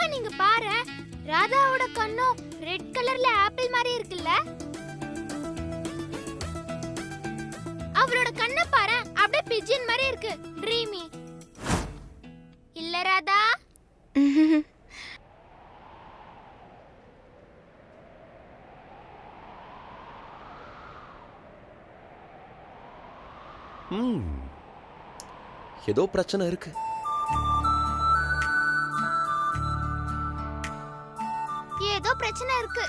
மோகன் இங்க பாரு, ராதாவோட கண்ணும் ரெட் கலர்ல ஆப்பிள் மாதிரி இருக்குல்ல. அவளோட கண்ணை பாரு, அப்படியே பிஜின் மாதிரி இருக்கு. ட்ரீமி இல்ல ராதா? ஏதோ பிரச்சனை இருக்கு. ஏதோ பிரச்சனை இருக்கு.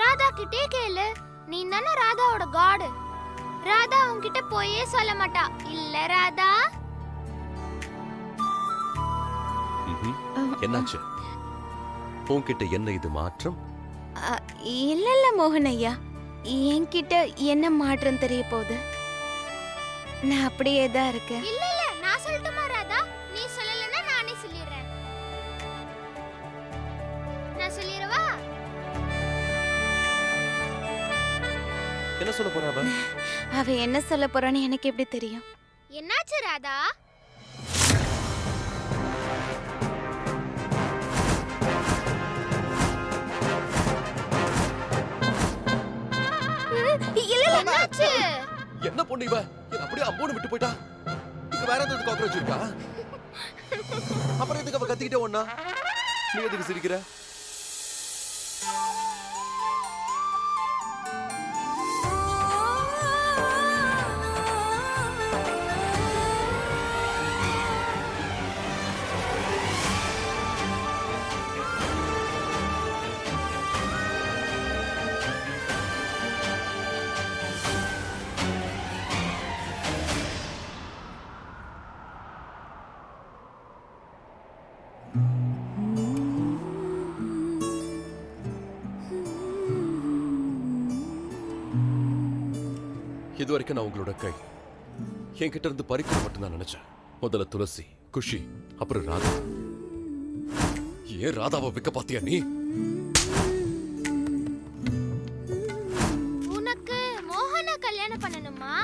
ராதா கிட்டே கேளு. நீ தானே ராதாவோட காட். ராதா உன்கிட்ட போயே சொல்ல மாட்டா இல்ல ராதா? என்னாச்சு? உன்கிட்ட என்ன இது மாற்றம்? இல்ல இல்ல மோகன் ஐயா, என்கிட்ட என்ன மாற்றம் தெரிய போகுது? நான் அப்படியே தான் இருக்கேன். இல்ல இல்ல, நான் சொல்லட்டுமா ராதா? நீ சொல்லலன்னா நானே சொல்லிடுறேன். நான் சொல்லிரவா? என்ன சொல்ல போறா அவ? அவ என்ன சொல்ல போறான்னு எனக்கு எப்படி தெரியும்? என்னாச்சு ராதா? என்னாச்சு? என்ன பொண்ணு இவ? என்ன அப்படியே அம்போன்னு விட்டு போயிட்டா? இங்க வேற ஏதாவது காக்ரோச் இருக்கா? அப்புறம் எதுக்கு அவ கத்திக்கிட்டே ஒண்ணா? நீ எதுக்கு சிரிக்கிற? இது வரைக்கும் நான் உங்களோட கை என்கிட்ட இருந்து பறிக்க மட்டும்தான் நினைச்சேன். முதல்ல துளசி, குஷி, அப்புறம் ராதா. ஏன் ராதாவை விற்க பாத்தியா நீ? உனக்கு மோகனை கல்யாணம் பண்ணணுமா?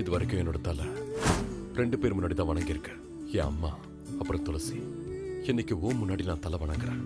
இது வரைக்கும் என்னோட தலை 2 பேர் முன்னாடி தான் வணங்கி இருக்கேன். என் அம்மா, அப்புறம் துளசி. இன்னைக்கு முன்னாடி நான் தலை வணங்குறேன்.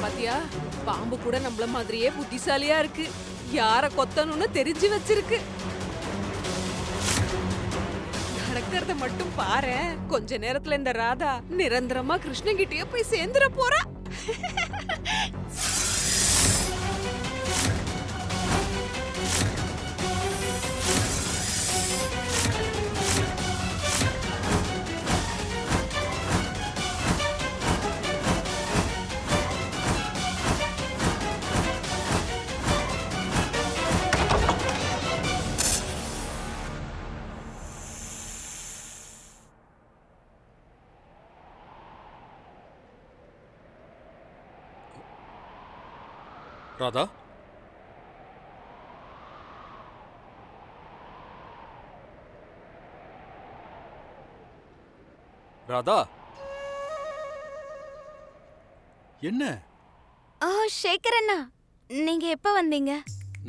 பாத்தியா, பாம்பு கூட நம்மள மாதிரியே புத்திசாலியா இருக்கு. யார கொத்தணும்னு தெரிஞ்சு வச்சிருக்கு. நடக்கிறத மட்டும் பாரு. கொஞ்ச நேரத்துல இந்த ராதா நிரந்தரமா கிருஷ்ணகிட்டயே போய் சேர்ந்துட போறா. ராதா, ராதா, என்ன? சேகர் அண்ணா, நீங்க எப்ப வந்தீங்க?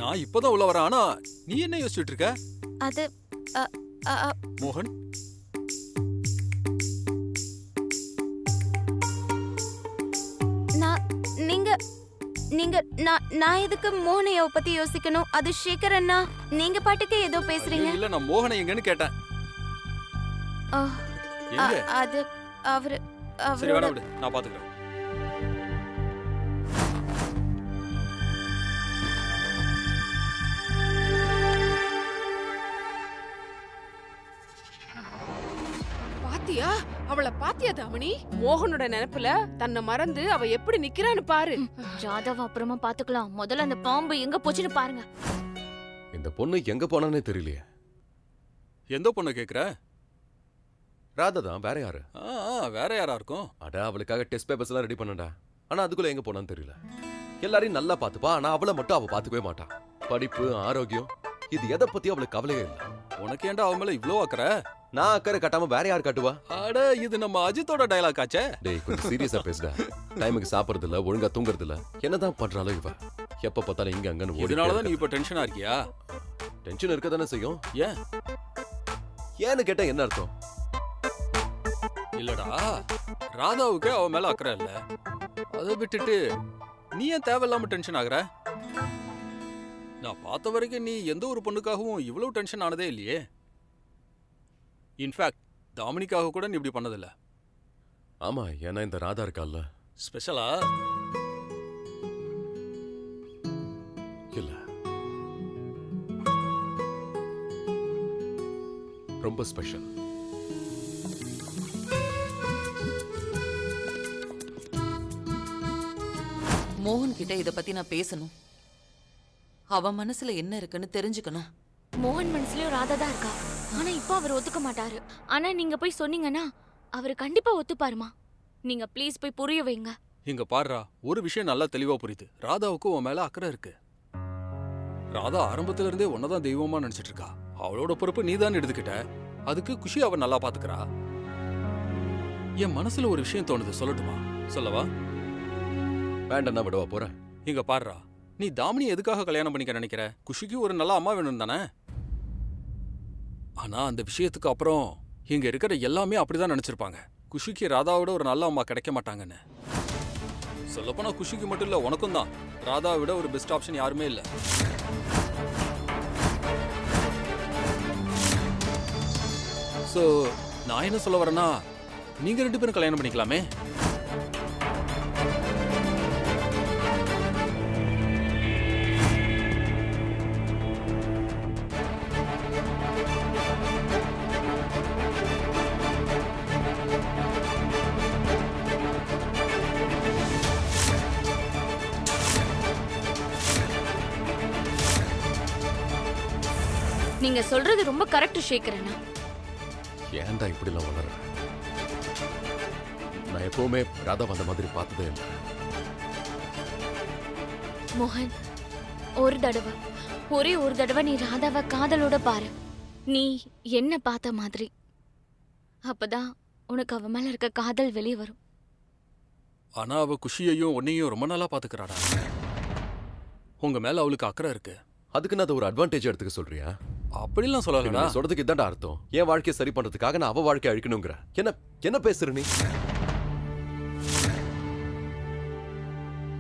நான் இப்பதான் உள்ள வரேன். ஆனா நீ என்ன யோசிச்சுட்டு இருக்க? அது மோகன், நான் எதுக்கு மோகனைய பத்தி யோசிக்கணும்? அது சேகர் அண்ணா, நீங்க பாட்டுக்கு ஏதோ பேசுறீங்க. இல்ல, நான் மோகனை எங்கன்னு கேட்டேன். அது அவரு சரி, வேணா விடு, நான் பாத்துக்கிறேன். பாத்தியா, அவள அவளை பாத்தியா தாமினி? மோகனோட நினைப்புல தன்னை மறந்து அவ எப்படி நிக்கிறான்னு பாரு. ராதாவை அப்புறமா பாத்துக்கலாம். முதல்ல அந்த பாம்பு எங்க போச்சுன்னு பாருங்க. இந்த பொண்ணு எங்க போனானே தெரியலையே. எந்த பொண்ணு கேக்குற? ராதா தான், வேற யாரு? வேற யாரா இருக்கும்? அட, அவளுக்காக டெஸ்ட் பேப்பர்ஸ் எல்லாம் ரெடி பண்ணடா. ஆனா அதுக்குள்ள எங்க போனான்னு தெரியல. எல்லாரையும் நல்லா பாத்துப்பா, ஆனா அவளை மட்டும் அவ பாத்துக்கவே மாட்டா. படிப்பு, ஆரோக்கியம், இது எதை பத்தி அவளுக்கு கவலையே இல்ல. உனக்கு ஏன்டா அவன் மேல இவ்ளோ அக்கறை? நான் அக்கறை காட்டாம வேற யார் காட்டுவா? அட, இது நம்ம அஜித்தோட டயலாக் ஆச்சே. டேய், கொஞ்சம் சீரியஸா பேசுடா. டைமுக்கு சாப்பிடுறது இல்ல, ஒழுங்கா தூங்குறது இல்ல. என்னதான் பண்றாளோ இவ? எப்ப பார்த்தாலும் இங்க அங்கன்னு ஓடி. இதனாலதான் நீ இப்ப டென்ஷனா இருக்கியா? டென்ஷன் இருக்க தானே செய்யும். ஏன்? ஏன்னு கேட்டா என்ன அர்த்தம்? இல்லடா, ராதாவுக்கு அவ மேல அக்கறை இல்ல. அதை விட்டுட்டு நீ ஏன் தேவையில்லாம டென்ஷன் ஆகுற? நான் பார்த்த வரைக்கும் நீ எந்த ஒரு பொண்ணுக்காகவும் இவ்வளவு டென்ஷன் ஆனதே இல்லையே. இன்ஃபேக்ட் தாமினிக்காக கூட நீ இப்படி பண்ணதில்ல. ஆமா, ஏன்னா இந்த ராதா இருக்கால்ல. ஸ்பெஷலா? இல்ல, ரொம்ப ஸ்பெஷல். மோகன் கிட்ட இத பத்தி நான் பேசணும். அவன் மனசுல என்ன இருக்குன்னு தெரிஞ்சுக்கணும். மோகன் மனசுலயும் ராதா தான் இருக்கா. ஆனா இப்போ அவர் ஒத்துக்க மாட்டாரு. ஆனா நீங்க போய் சொன்னீங்கன்னா அவரு கண்டிப்பா ஒத்துப்பாருமா. நீங்க ப்ளீஸ் போய் புரிய வைங்க. இங்க பாருடா, ஒரு விஷயம் நல்லா தெளிவா புரியுது. ராதாவுக்கு உன் மேல அக்கறை இருக்கு. ராதா ஆரம்பத்துல இருந்தே உன்னதான் தெய்வமா நினைச்சிட்டு இருக்கா. அவளோட பொறுப்பு நீ தான் எடுத்துக்கிட்ட. அதுக்கு குஷி அவ நல்லா பாத்துக்கிறா. என் மனசுல ஒரு விஷயம் தோணுது, சொல்லட்டுமா? சொல்லவா? வேண்டாம், விடவா போறேன். இங்க பாருடா, நீ தாமினி எதுக்காக கல்யாணம் பண்ணிக்க நினைக்கிற? குஷிக்கு ஒரு நல்ல அம்மா வேணும் தானே? ஆனா அந்த விஷயத்துக்கு அப்புறம் இங்க இருக்கிற எல்லாமே அப்படிதான் நினைச்சிருப்பாங்க. குஷிக்கு ராதாவோட ஒரு நல்ல அம்மா கிடைக்க மாட்டாங்கன்னு. சொல்லப்போனா குஷிக்கு மட்டும் இல்ல, உனக்கும் தான். ராதாவை விட ஒரு பெஸ்ட் ஆப்ஷன் யாருமே இல்ல. சோ நான் என்ன சொல்ல வரேன்னா, நீங்க 2 பேரும் கல்யாணம் பண்ணிக்கலாமே. நீங்க சொல்றது ரொம்ப கரெக்ட் சேகரண்ணா. ஏன்டா இப்படி எல்லாம் வளர? நான் எப்பவுமே ராதா வந்த மாதிரி பார்த்ததே இல்லை. மோகன், ஒரே ஒரு தடவை நீ ராதாவை காதலோட பாரு. நீ என்ன பார்த்த மாதிரி. அப்பதான் உனக்கு அவ மேல இருக்க காதல் வெளியே வரும். ஆனா அவ குஷியையும் உன்னையும் ரொம்ப நாளா பாத்துக்கிறாடா. உங்க மேல அவளுக்கு அக்கறை இருக்கு. அதுக்கு நான் அதை ஒரு அட்வான்டேஜ் எடுத்துக்க சொல்றியா? அப்படிலாம் சொல்லலடா. நீ சொல்றதுக்கு இதான்டா அர்த்தம். என் வாழ்க்கையை சரி பண்றதுக்காக நான் அவ வாழ்க்கையை அழிக்கணுங்கிற. என்ன பேசுற நீ?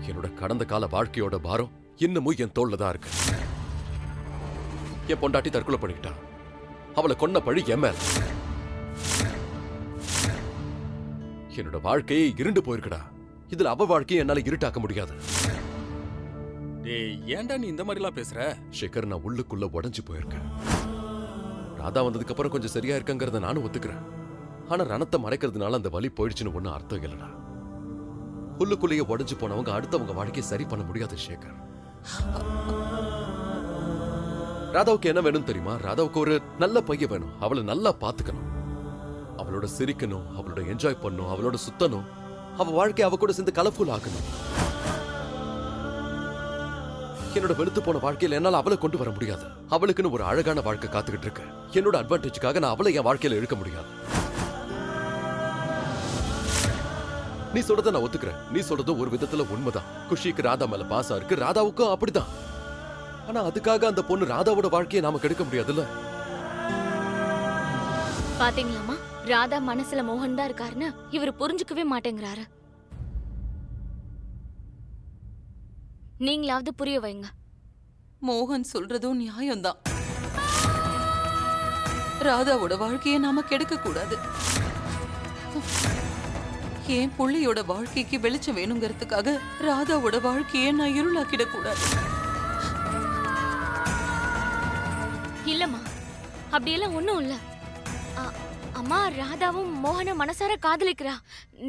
என்னோட கடந்த கால வாழ்க்கையோட பாரம் இன்னமும் என் தோல்ல தான் இருக்கு. என் பொண்டாட்டி தற்கொலை பண்ணிக்கிட்டா. அவளை கொன்ன பழி என் மேல. என்னோட வாழ்க்கையே இருண்டு போயிருக்கடா. இதுல அவ வாழ்க்கையை என்னால இருட்டாக்க முடியாது. டேய், ஏன்டா நீ இந்த மாதிரிலாம் பேசுற? சேகர், நான் உள்ளுக்குள்ள உடைஞ்சு போயிருக்கேன். ராதா வந்ததுக்கு அப்புறம் கொஞ்சம் சரியா இருக்கங்கிறத நானும் ஒத்துக்கிறேன். ஆனா ரணத்தை மறைக்கிறதுனால அந்த வலி போயிடுச்சுன்னு ஒன்னும் அர்த்தம் இல்லடா. உள்ளுக்குள்ளேயே உடைஞ்சு போனவங்க அடுத்தவங்க வாழ்க்கையை சரி பண்ண முடியாது சேகர். ராதாவுக்கு என்ன வேணும் தெரியுமா? ராதாவுக்கு ஒரு நல்ல பையன் வேணும். அவளை நல்லா பாத்துக்கணும். அவளோட சிரிக்கணும், அவளோட என்ஜாய் பண்ணணும், அவளோட சுத்தணும், அவ வாழ்க்கையை அவ கூட சேர்ந்து கலர்ஃபுல் ஆக்கணும். என்னோட வெளுத்து போன வாழ்க்கையில என்னால அவளை கொண்டு வர முடியாது. அவளுக்குன்னு ஒரு அழகான வாழ்க்கை காத்துக்கிட்டு இருக்கு. என்னோட அட்வான்டேஜுக்காக நான் அவளை என் வாழ்க்கையில இழுக்க முடியாது. நீ சொல்றத நான் ஒத்துக்கிறேன். நீ சொல்றது ஒரு விதத்துல உண்மைதான். குஷிக்கு ராதா மேல பாசம் இருக்கு, ராதாவுக்கும் அப்படிதான். ஆனா அதுக்காக அந்த பொண்ணு ராதாவோட வாழ்க்கையை நாம கெடுக்க முடியாதுல்ல. பாத்தீங்களாமா, ராதா மனசுல மோகன் தான் இருக்காருன்னு இவர் புரிஞ்சுக்கவே மாட்டேங்கிறாரு. நீங்களாவது புரிய வைங்க. மோகன் சொல்றதும் நியாயம்தான். ராதாவோட வாழ்க்கையை நாம கெடுக்க கூடாது. என் பிள்ளையோட வாழ்க்கைக்கு வெளிச்சம் வேணுங்கிறதுக்காக ராதாவோட வாழ்க்கையை நான் இருளாக்கிட கூடாது. இல்லம்மா, அப்படியெல்லாம் ஒண்ணும் இல்ல. அம்மா ராதாவும் மோகனை மனசார காதலிக்கிறா.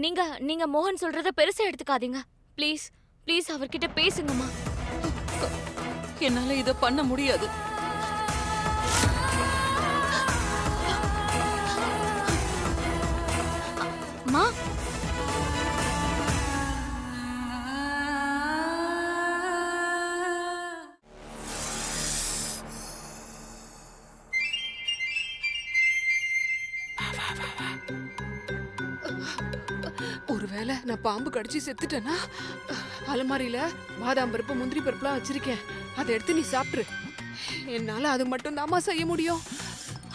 நீங்க நீங்க மோகன் சொல்றத பெருசா எடுத்துக்காதீங்க. ப்ளீஸ் ப்ளீஸ் அவர்கிட்ட பேசுங்கம்மா. என்னால இத பண்ண முடியாது. அம்மா ஒருவேளை நான் பாம்பு கடிச்சு செத்துட்டேனா? அலமாரியில பாதாம் பருப்பு முந்திரி பருப்புலாம் வச்சிருக்கேன், அதை எடுத்து நீ சாப்பிட்ரு. என்னால அது மட்டும் தாமா செய்ய முடியும்.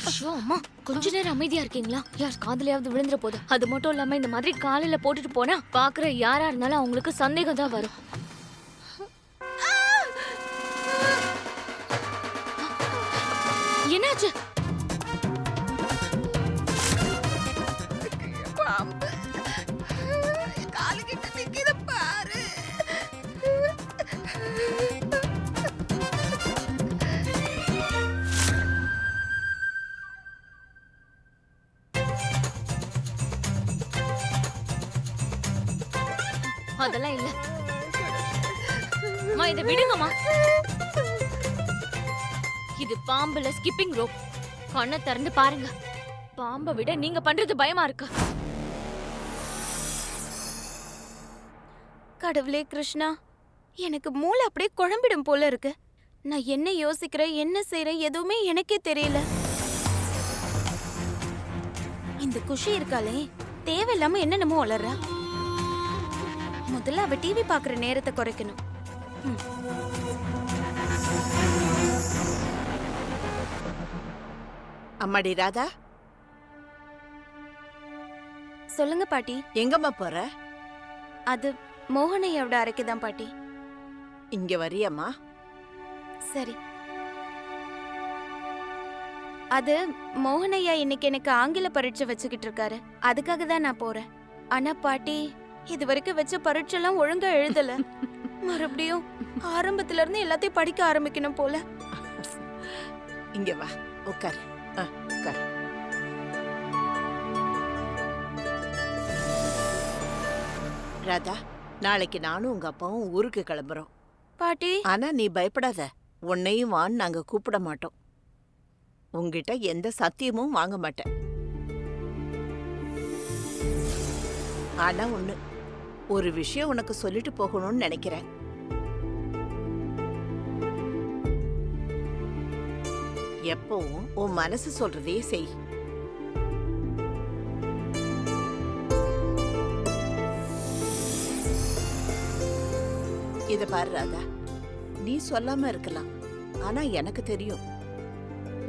ஐயோ அம்மா கொஞ்ச நேரம் அமைதியா இருக்கீங்களா? யார் காதுலயாவது விழுந்துற போதும். அது மட்டும் இல்லாம இந்த மாதிரி காலையில போட்டுட்டு போனா பாக்குற யாரா இருந்தாலும் அவங்களுக்கு சந்தேகம் தான் வரும். என்னாச்சு? பாம்பு காலு கிட்ட நிக்கிற பாரு. அதெல்லாம் இல்ல அம்மா, இதை விடுங்கம்மா. இது பாம்புல ஸ்கிப்பிங் ரோப். கண்ணை திறந்து பாருங்க. பாம்பை விட நீங்க பண்றது பயமா இருக்கு. கடவுளே கிருஷ்ணா, எனக்கு மூளை அப்படியே குழம்பிடும் போல இருக்கு. நான் என்ன யோசிக்கிறேன், என்ன செய்றேன் எதுவுமே எனக்கே தெரியல. இந்த குஷி இருக்காளே, தேவையில்லாம என்னென்னமோ வளர்றா. முதல்ல அவ டிவி பாக்குற நேரத்தை குறைக்கணும். அம்மாடி ராதா, சொல்லுங்க பாட்டி. எங்கம்மா போற? அது மோகனையோட அறைக்கு தான் பாட்டி. இங்க வரியாம்மா? சரி. அது மோகனையா இன்னைக்கு எனக்கு ஆங்கில பரீட்சை வச்சுக்கிட்டு இருக்காரு, அதுக்காக தான் நான் போறேன். ஆனா பாட்டி, இது வரைக்கும் வச்ச பரீட்சைலாம் ஒழுங்கா எழுதல. மறுபடியும் ஆரம்பத்துல இருந்து எல்லாத்தையும் படிக்க ஆரம்பிக்கணும் போல. இங்க வா, உட்காரு. உட்காரு. ராதா, நாளைக்கு நானும் உங்க அப்பாவும் ஊருக்கு கிளம்புறோம். பாட்டி, ஆனா நீ பயப்படாத, உன்னையும் வான்னு நாங்க கூப்பிட மாட்டோம். உன்கிட்ட எந்த சத்தியமும் வாங்க மாட்டேன். ஆனா ஒண்ணு, ஒரு விஷயம் உனக்கு சொல்லிட்டு போகணும்னு நினைக்கிறேன். எப்பவும் உன் மனசு சொல்றதே செய். இத பாரு ராதா, நீ சொல்லாம இருக்கலாம், ஆனா எனக்கு தெரியும்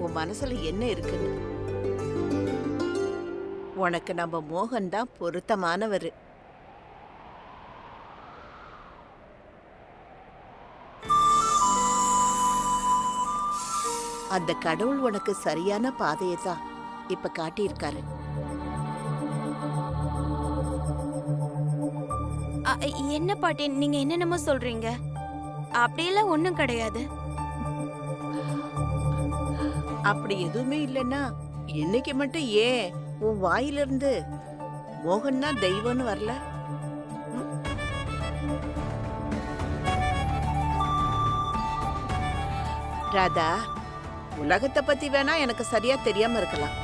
உன் மனசுல என்ன இருக்குன்னு. உனக்கு நம்ம மோகன் தான் பொருத்தமானவர். அந்த கடவுள் உனக்கு சரியான பாதையை தான் இப்ப காட்டியிருக்காரு. என்ன பாட்டி நீங்க என்னென்னமோ சொல்றீங்க? அப்படியெல்லாம் ஒண்ணும் கிடையாது. அப்படி எதுவுமே இல்லைன்னா இன்னைக்கு மட்டும் ஏன் உன் வாயிலிருந்து மோகன் தான் தெய்வம்னு வரல? ராதா, உலகத்தை பத்தி வேணா எனக்கு சரியா தெரியாம இருக்கலாம்,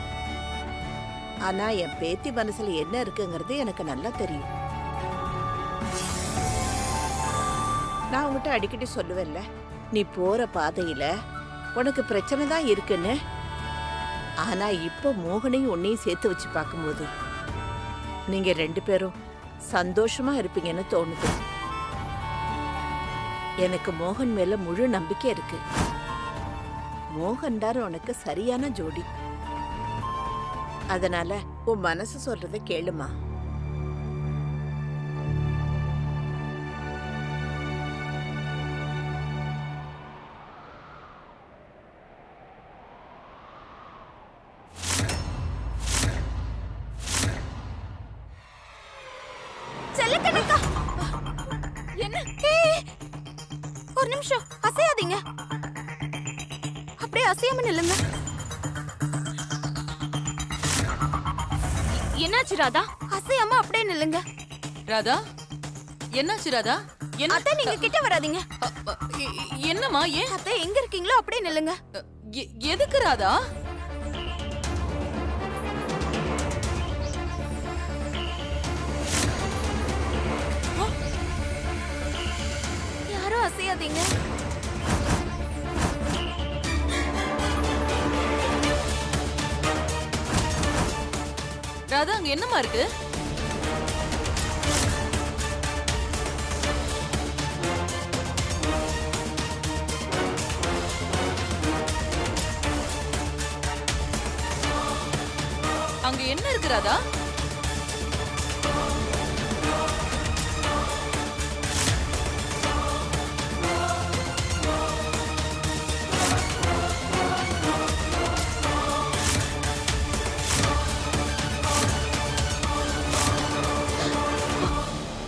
ஆனா என் பேத்தி மனசுல என்ன இருக்குங்கிறது எனக்கு நல்லா தெரியும். நான் உன்கிட்ட அடிக்கடி சொல்லுவேன்ல, நீ போற பாதையில உனக்கு பிரச்சனை தான் இருக்குன்னு. ஆனா இப்ப மோகனையும் உன்னையும் சேர்த்து வச்சு பார்க்கும்போது நீங்க 2 பேரும் சந்தோஷமா இருப்பீங்கன்னு தோணுது. எனக்கு மோகன் மேல முழு நம்பிக்கை இருக்கு. மோகன் தான் உனக்கு சரியான ஜோடி. அதனால உன் மனசு சொல்றத கேளுமா. என்ன? ஒரு நிமிஷம் அசையாதீங்க, அப்படியே அசையாம நில்லுங்க. என்னாச்சு ராதா? அசையாம அப்படியே நில்லுங்க. ராதா என்னாச்சு ராதா? என்ன அத்தை நீங்க கிட்ட வராதீங்க. என்னம்மா ஏன் அத்தை எங்க இருக்கீங்களோ அப்படியே நில்லுங்க. எதுக்கு ராதா? யாரும் அசையாதீங்க. ராதா அங்க என்னம்மா இருக்கு? அங்க என்ன இருக்கு ராதா?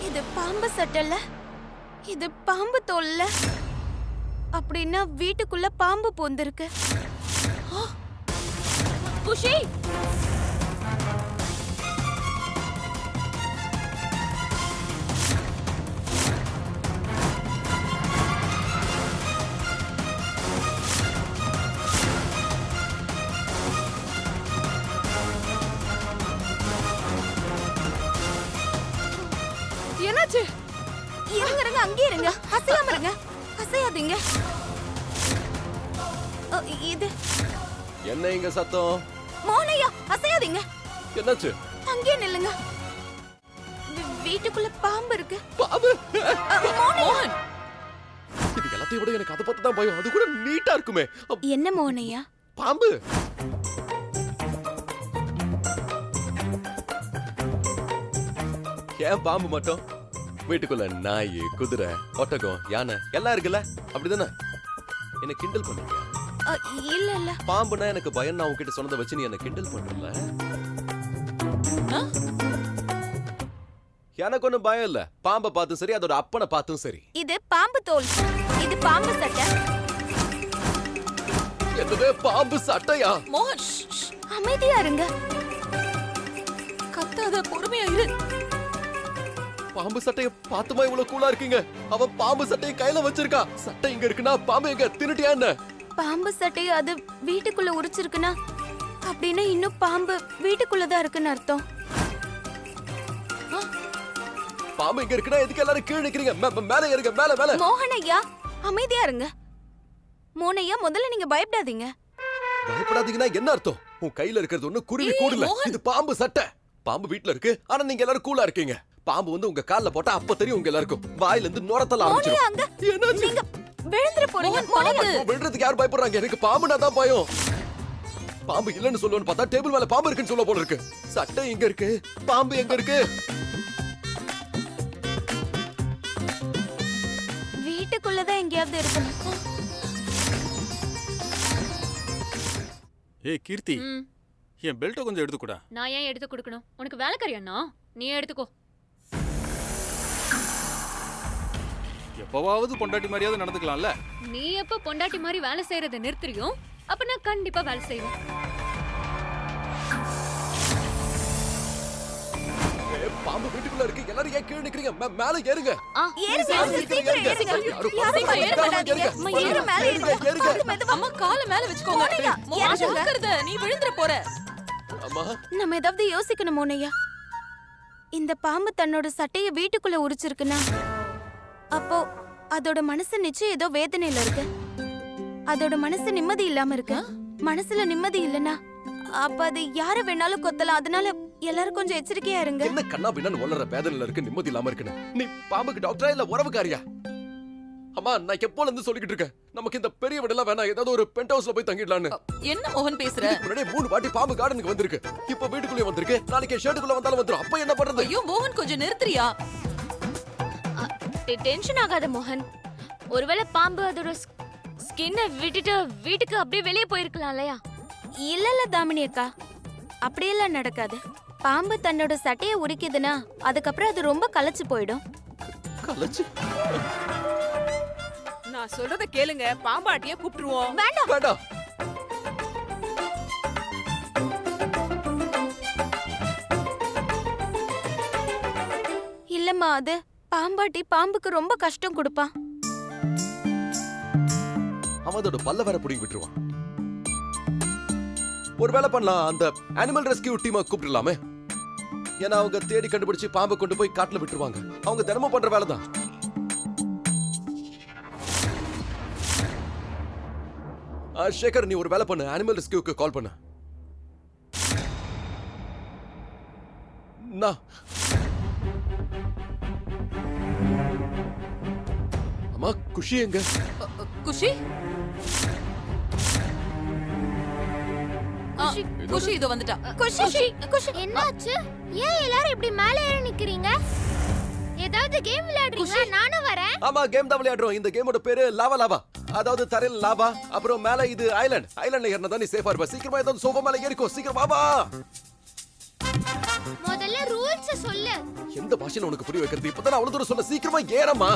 இது பாம்பு சட்டல்ல, இது பாம்பு தோல்ல. அப்படின்னா வீட்டுக்குள்ள பாம்பு பூந்திருக்கு. குஷி, என்னாச்சு? இருங்க இருங்க, அங்கேயே இருங்க. அசையாம இருங்க, அசையாதீங்க. இது என்ன இங்க சத்தம்? மோனையா, அசையாதீங்க. என்னாச்சு? அங்கேயே நில்லுங்க. வீட்டுக்குள்ள பாம்பு இருக்கு. பாம்பு? மோகன் இது எல்லாத்தையும் விட எனக்கு அதை பத்தி தான் பயம். அது கூட நீட்டா இருக்குமே. என்ன மோனையா? பாம்பு. ஏன் பாம்பு மட்டும்? வீட்டுக்குள்ள நாய், குதிரை, ஒட்டகம், யானை எல்லாம் இருக்குல்ல, அப்படிதானே? என்ன கிண்டல் பண்ணுங்க? இல்ல இல்ல. பாம்புனா எனக்கு பயம். நான் உன்கிட்ட சொன்னதை வச்சு நீ என்ன கிண்டல் பண்ணல. எனக்கு ஒண்ணும் பயம் இல்ல. பாம்பை பார்த்தும் சரி, அதோட அப்பனை பார்த்தும் சரி. இது பாம்பு தோல், இது பாம்பு சட்டை. என்னது பாம்பு சட்டையா? மோகன் அமைதியா இருங்க. கத்தாத, பொறுமையா இரு. பாம்பு சட்டைய பார்த்துமா இவ்வளவு கூலா இருக்கீங்க? அவன் பாம்பு சட்டையை கையில வச்சிருக்கா. சட்டை இங்க இருக்குன்னா பாம்பு எங்க? தின்னுட்டியா என்ன? பாம்பு சட்டையை அது வீட்டுக்குள்ள உரிச்சிருக்குன்னா அப்படின்னா இன்னும் பாம்பு வீட்டுக்குள்ளதான் இருக்குன்னு அர்த்தம். பாம்பு இங்க இருக்குன்னா எதுக்கு எல்லாரும் கீழே நிக்கிறீங்க? மேல ஏறுங்க, மேல மேல. மோகனையா அமைதியா இருங்க. மோனையா முதல்ல நீங்க பயப்படாதீங்க. பயப்படாதீங்கன்னா என்ன அர்த்தம்? உன் கையில இருக்கிறது ஒண்ணு குருவி கூடல. இது பாம்பு சட்டை. பாம்பு வீட்ல இருக்கு, ஆனா நீங்க எல்லாரும் கூலா இருக்கீங்க. பாம்பு வந்து உங்க கால்ல போட்டா அப்ப தெரியும் உங்க எல்லாருக்கும். வாயில இருந்து நுரத்தல மோனையா ஆரம்பிச்சிடும். அங்க என்னாச்சு? நீங்க விழுந்துற போறீங்க. மோனையா விழுறதுக்கு யார் பயப்படுறாங்க? எனக்கு பாம்புனா தான் பயம். பாம்பு இல்லன்னு சொல்லுவேன்னு பார்த்தா டேபிள் மேல பாம்பு இருக்குன்னு சொல்ல போல இருக்கு. சட்டை எங்க இருக்கு? பாம்பு எங்க இருக்கு? வீட்டுக்குள்ளதான் எங்கேயாவது இருக்கணும். ஏய் கீர்த்தி, என் பெல்ட்டை கொஞ்சம் எடுத்துக்கூட. நான் ஏன் எடுத்து கொடுக்கணும்? உனக்கு வேலைக்காரியாண்ணா? நீ எடுத்துக்கோ. எப்பவாவது பொண்டாட்டி மாதிரியாவது நடந்துக்கலாம்ல. நீ எப்ப பொண்டாட்டி மாதிரி வேலை செய்யறதை நிறுத்துறியோ அப்ப நான் கண்டிப்பா வேலை செய்வேன். பாம்பு வீட்டுக்குள்ள இருக்கு. எல்லாரும் ஏன் கீழே நிக்கிறீங்க? மேல ஏறுங்க. ஏறுங்க, சீக்கிரம் ஏறுங்க. யாரும் பயப்படாதீங்க. அம்மா, ஏறு, மேல ஏறுங்க. காலு மெதுவா. அம்மா காலை மேல வச்சுக்கோங்க. மோனையா, மோகன் ஏறுங்க. ஜாக்கிரதை, நீ விழுந்துற போற. அம்மா, நம்ம ஏதாவது யோசிக்கணும் மோனையா. இந்த பாம்பு தன்னோட சட்டைய வீட்டுக்குள்ள உரிச்சிருக்குன்னா அப்போ அதோட மனசு நிச்சயம் ஏதோ வேதனையில இருக்கு. அதோட மனசு நிம்மதி இல்லாம இருக்கு. மனசுல நிம்மதி இல்லனா அப்ப அது யார வேணாலும் கொத்தலாம். அதனால எல்லாரும் கொஞ்சம் எச்சரிக்கையா இருங்க. என்ன கண்ணா பின்னான்னு ஒல்லற வேதனையில இருக்கு, நிம்மதி இல்லாம இருக்குன்னு. நீ பாம்புக்கு டாக்டரா இல்ல உறவுக்காரியா? அம்மா, நான் எப்போல இருந்து சொல்லிக்கிட்டு இருக்கேன், நமக்கு இந்த பெரிய வீடெல்லாம் வேணாம், ஏதாவது ஒரு பென்ட் ஹவுஸ்ல போய் தங்கிடலான்னு. என்ன மோகன் பேசுற? முன்னாடி 3 வாட்டி பாம்பு கார்டனுக்கு வந்திருக்கு. இப்ப வீட்டுக்குள்ளே வந்திருக்கு. நாளைக்கு ஷர்ட்டுக்குள்ள வந்தாலும் வந்துரும். அப்ப என்ன பண்றது? ஐயோ மோகன் கொஞ்சம் நிறுத்துறியா? டென்ஷன் ஆகாத மோகன். ஒருவேளை பாம்பு அதோட ஸ்கின்னை விட்டுட்டு வீட்டுக்கு அப்படியே வெளியே போயிருக்கலாம் இல்லையா? இல்ல இல்ல தாமினி அக்கா, அப்படியெல்லாம் நடக்காது. பாம்பு தன்னோட சட்டைய உரிக்குதுன்னா அதுக்கப்புறம் அது ரொம்ப களைச்சு போயிடும். கலச்சு நான் சொல்றத கேளுங்க. பாம்பாட்டிய கூப்பிட்டுருவோம். வேண்டாம் வேண்டாம். இல்லம்மா, அது பாம்பாட்டி பாம்புக்கு ரொம்ப கஷ்டம் கொடுப்பான். அவன் அதோட பல்ல வேற புடிங்கி விட்டுருவான். ஒரு வேலை பண்ணலாம், அந்த அனிமல் ரெஸ்கியூ டீமை கூப்பிடலாமே. ஏன்னா அவங்க தேடி கண்டுபிடிச்சு பாம்பை கொண்டு போய் காட்டுல விட்டுருவாங்க. அவங்க தினமும் பண்ற வேலை தான். சேகர், நீ ஒரு வேலை பண்ணு, அனிமல் ரெஸ்கியூக்கு கால் பண்ணு. நான் அம்மா, குஷி எங்க? குஷி குஷி இது வந்துட்டா. குஷி குஷி என்னாச்சு? ஏன் எல்லாரும் இப்படி மேலே ஏறி நிக்கிறீங்க? ஏதாவது கேம் விளையாடுறீங்களா? நானும் வரேன். ஆமா, கேம் தான் விளையாடுறோம். இந்த கேமோட பேரு லாவா லாவா. அதாவது தரையில் லாவா, அப்புறம் மேல இது ஐலாண்ட். ஐலாண்ட்ல ஏறினா நீ சேஃபா இருப்ப. சீக்கிரமா ஏதாவது சோஃபா மேல ஏறிக்கோ. சீக்கிரம் வாமா. முதல்ல ரூல்ஸ் சொல்லு. எந்த பாஷையில உனக்கு புரிய வைக்கிறது? இப்பதான் அவ்வளவு தூரம் சொன்ன. சீக்கிரமா ஏறமா.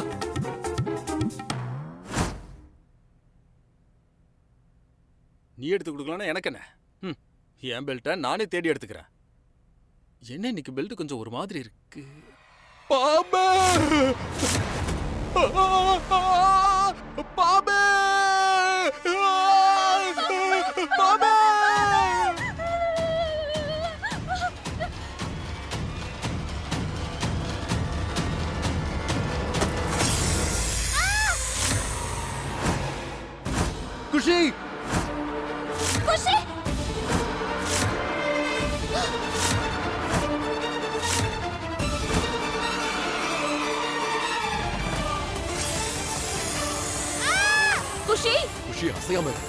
நீ எடுத்து கொடுக்கலாம்னா எனக்கு என்ன? என் பெல்ட்டை நானே தேடி எடுத்துக்கிறேன். என்ன இன்னைக்கு பெல்ட் கொஞ்சம் ஒரு மாதிரி இருக்கு. பாபே! பாபே! பாபே! குஷி, குஷி குஷி குஷி அசையாம இரு.